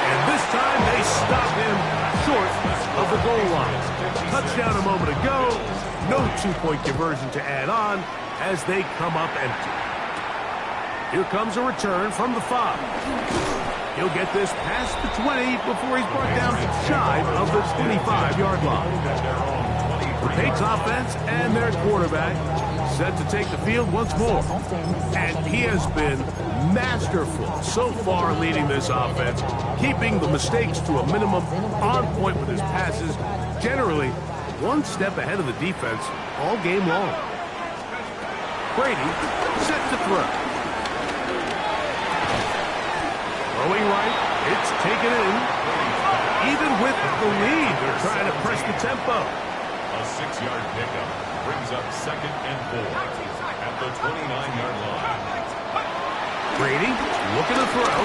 And this time they stop him short of the goal line. Touchdown a moment ago. No 2-point conversion to add on as they come up empty. Here comes a return from the 5. He'll get this past the 20 before he's brought down shy of the 25-yard line. The Patriots offense and their quarterback set to take the field once more. And he has been masterful so far leading this offense, keeping the mistakes to a minimum, on point with his passes, generally one step ahead of the defense all game long. Brady set to throw. Throwing right, it's taken in. Even with the lead, they're trying to press the tempo. A 6-yard pickup brings up 2nd and 4 at the 29-yard line. Brady looking to throw.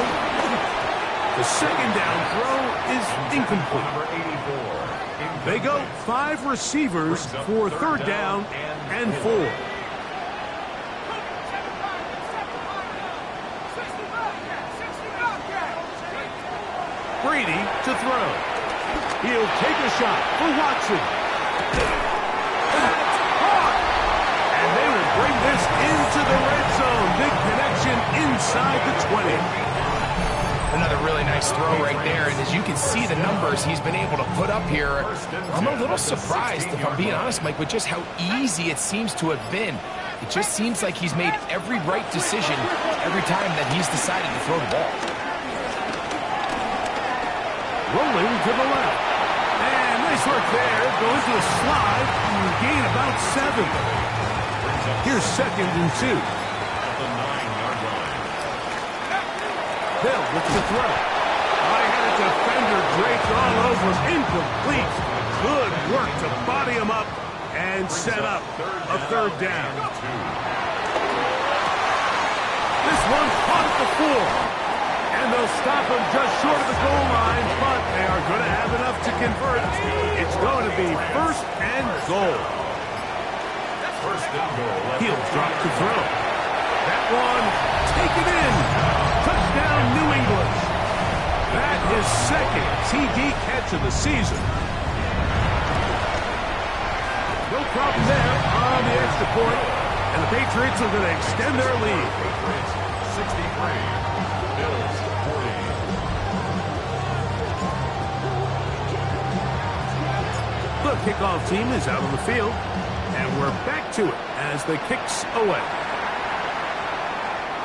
The second down throw is incomplete. Number 84. They go 5 receivers for third down and 4. Brady to throw. He'll take a shot for Watson. That's caught. And they will bring this into the red zone. Big connection inside the 20. Another really nice throw right there, and as you can see the numbers he's been able to put up here, I'm a little surprised, if I'm being honest, Mike, with just how easy it seems to have been. It just seems like he's made every right decision every time that he's decided to throw the ball. Rolling to the left. And nice work there. Goes to a slide and gain about 7. Here's 2nd and 2. At the 9-yard line. Hill with the throw. I had a defender draped all over him. Incomplete. Good work to body him up and set up a third down. This one caught at the 4. And they'll stop him just short of the goal line, but they are going to have enough to convert. It's going to be 1st and goal. 1st and goal. He'll drop to throw. That one taken in. Touchdown, New England. That is 2nd TD catch of the season. No problem there on the extra point. And the Patriots are going to extend their lead. Patriots 63. Bills 40. The kickoff team is out on the field, and we're back to it as the kick's away.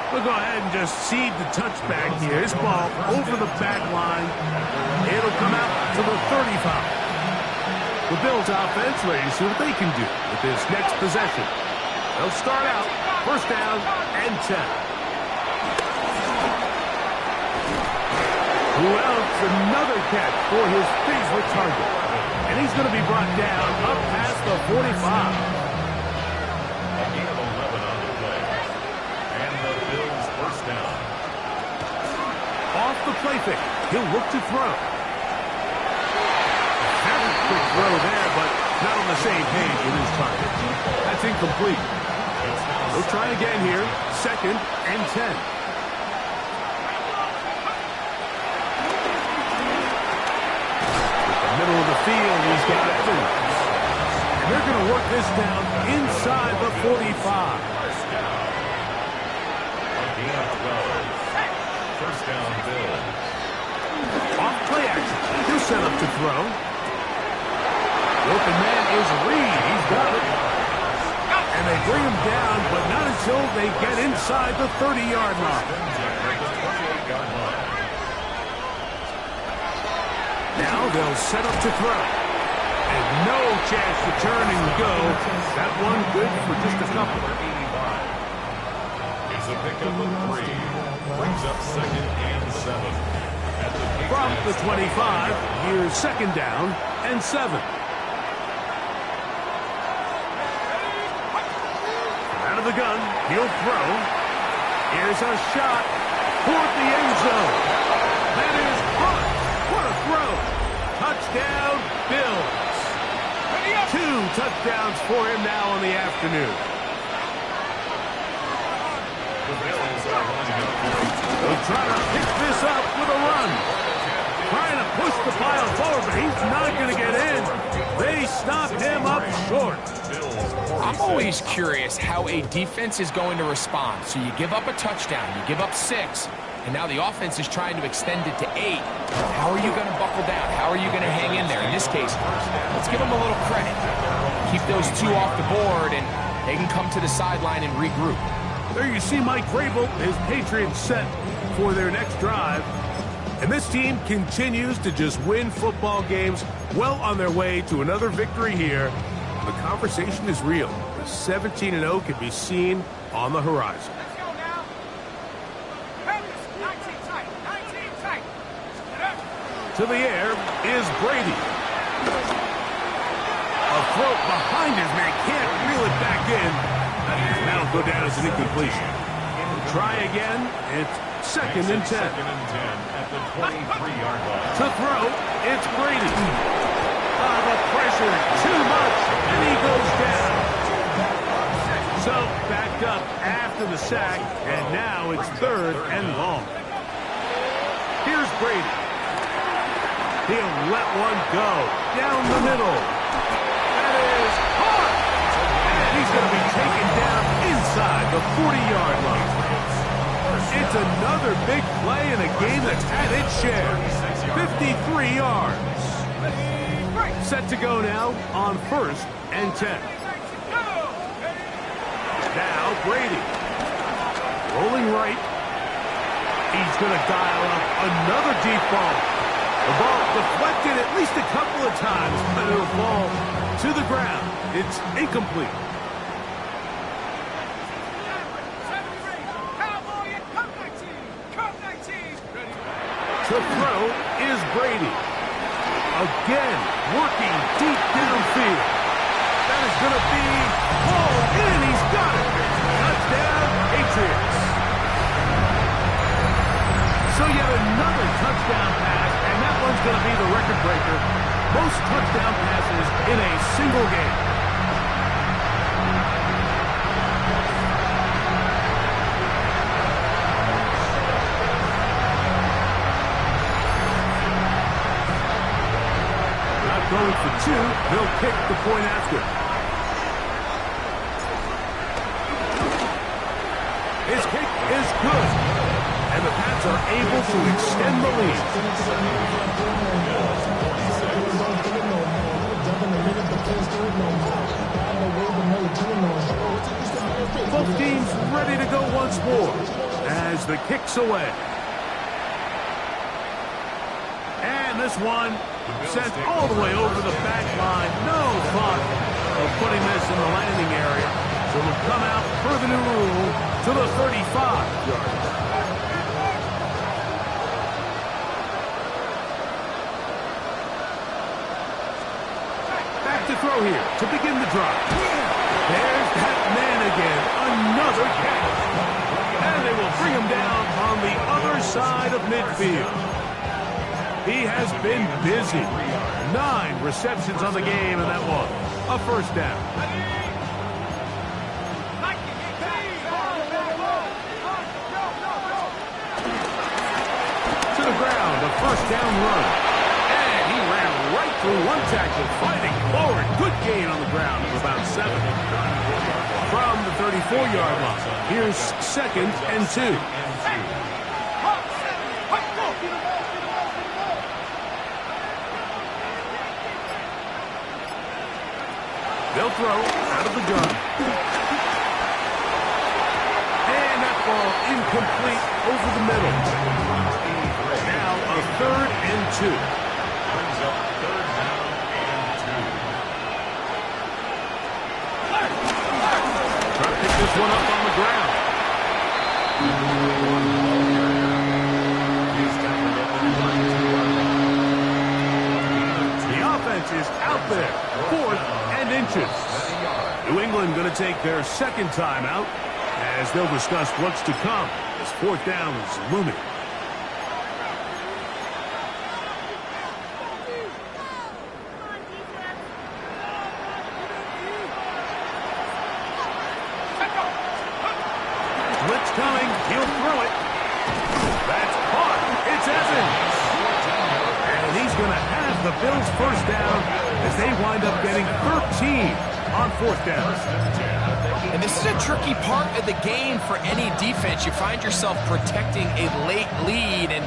We'll go ahead and just seed the touchback here. This ball over the back line. It'll come out to the 35. The Bills offense ready to see what they can do with this next possession. They'll start out 1st down and 10. Well, it's another catch for his favorite target. And he's going to be brought down up past the 45. he'll look to throw. Had a quick throw there, but not on the same page with his target. That's incomplete. He'll try again here. 2nd and 10. Middle of the field, he's got Evans. And they're going to work this down inside the 45. First down, Bills. Off play action. He'll set up to throw. The open man is Reed. He's got it. And they bring him down, but not until they get inside the 30-yard line. Now they'll set up to throw. And no chance to turn and go. That one good for just a couple. It's a pickup of 3. Brings up 2nd and 7. From the 25, here's 2nd down and 7. Out of the gun, he'll throw. Here's a shot toward the end zone. That is caught. What a throw. Touchdown, Bills. 2 touchdowns for him now in the afternoon. They'll try to pick this up with a run. Trying to push the pile forward, but he's not going to get in. They stopped him up short. I'm always curious how a defense is going to respond. So you give up a touchdown, you give up 6, and now the offense is trying to extend it to 8. How are you going to buckle down? How are you going to hang in there? In this case, let's give them a little credit. Keep those 2 off the board, and they can come to the sideline and regroup. There you see Mike Vrabel, his Patriots set for their next drive. And this team continues to just win football games, well on their way to another victory here. The conversation is real. The 17-0 can be seen on the horizon. Let's go now. 19 tight. To the air is Brady. A throw behind his man, can't reel it back in. And that'll go down as an incompletion. Try again. It's 2nd and 10. 2nd and 10 at the 23-yard line. To throw, it's Brady. The pressure, too much, and he goes down. So, backed up after the sack, and now it's 3rd and long. Here's Brady. He'll let one go down the middle. That is caught. And he's going to be taken down inside the 40-yard line. It's another big play in a game that's had its share. 53 yards. Set to go now on 1st and 10. Now Brady. Rolling right. He's going to dial up another deep ball. The ball deflected at least a couple of times, but it'll fall to the ground. It's incomplete. To throw is Brady. Again, working deep downfield. That is going to be hauled in. He's got it. Touchdown, Patriots. So yet another touchdown pass, and that one's going to be the record breaker. Most touchdown passes in a single game. Going for 2, they'll kick the point after. His kick is good, and the Pats are able to extend the lead. Both teams ready to go once more as the kick's away. And this one sent all the way over the back line. No thought of putting this in the landing area. So it'll come out per the new rule to the 35-yard line. Back to throw here to begin the drive. There's that man again. Another catch. And they will bring him down on the other side of midfield. He has been busy. 9 receptions on the game, and that one, a first down. To the ground, a first down run. And he ran right through one tackle, fighting forward. Good gain on the ground of about 7. From the 34-yard line, here's 2nd and 2. They'll throw out of the gun. And that ball incomplete over the middle. Now a 3rd and 2. Brings up 3rd down and 2. Trying to pick this one up on the ground. The offense is out there. 4th and inches. New England going to take their 2nd timeout as they'll discuss what's to come as 4th down is looming. Blitz coming. He'll throw it. That's caught. It's Evans. And he's going to have the Bills' first down as they wind up getting 13 on 4th down. And this is a tricky part of the game for any defense. You find yourself protecting a late lead, and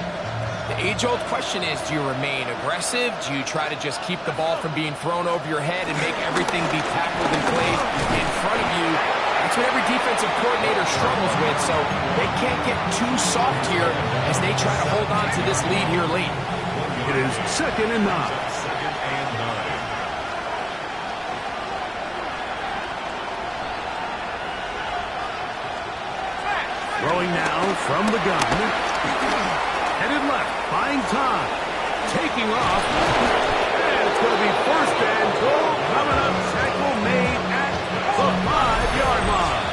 the age-old question is, do you remain aggressive? Do you try to just keep the ball from being thrown over your head and make everything be tackled and played in front of you? That's what every defensive coordinator struggles with, so they can't get too soft here as they try to hold on to this lead here late. It is 2nd and 9. 2nd and 9. Throwing now from the gun. Headed left, buying time. Taking off. And it's going to be 1st and goal coming up. Tackle made at the 5-yard line.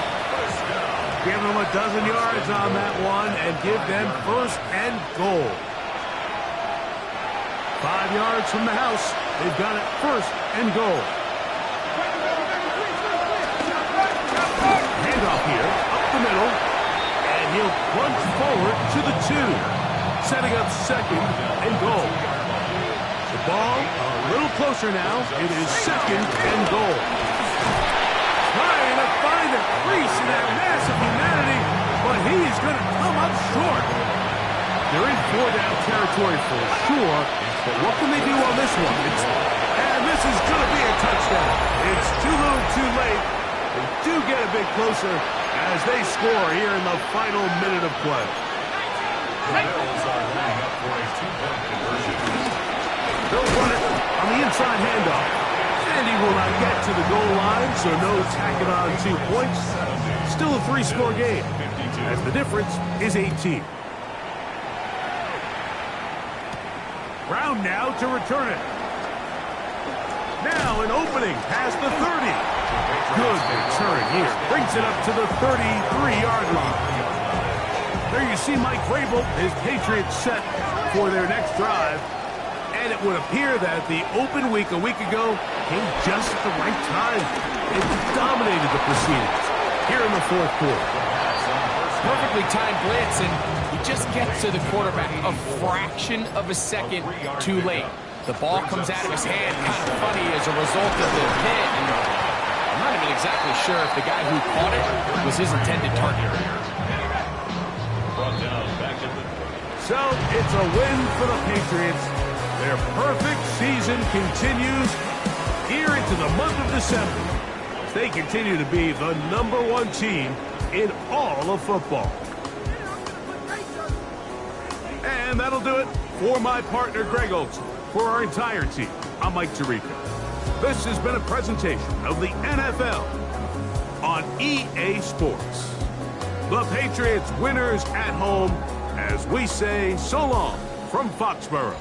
Give them a dozen yards on that one and give them 1st and goal. 5 yards from the house. They've got it 1st and goal. Handoff here, up the middle. And he'll plunge forward to the 2. Setting up 2nd and goal. The ball a little closer now. It is 2nd and goal. Trying to find a crease in that mass of humanity, but he's going to come up short. They're in 4-down territory for sure, but what can they do on this one? And this is going to be a touchdown. It's too little too late. They do get a bit closer as they score here in the final minute of play. The Bills are lining up for a 2-point conversion. They'll run it on the inside handoff. And he will not get to the goal line, so no tacking on 2 points. Still a 3-score game, as the difference is 18. Brown now to return it. Now an opening past the 30. Good return here. Brings it up to the 33-yard line. There you see Mike Vrabel, his Patriots set for their next drive. And it would appear that the open week a week ago came just at the right time. It dominated the proceedings here in the 4th quarter. Perfectly timed blitz, and he just gets to the quarterback a fraction of a second too late. The ball comes out of his hand kind of funny as a result of the hit. And I'm not even exactly sure if the guy who caught it was his intended target. So it's a win for the Patriots. Their perfect season continues here into the month of December. They continue to be the #1 team in all of football. And that'll do it for my partner, Greg Olson. For our entire team, I'm Mike Tirico. This has been a presentation of the NFL on EA Sports. The Patriots winners at home as we say so long from Foxborough.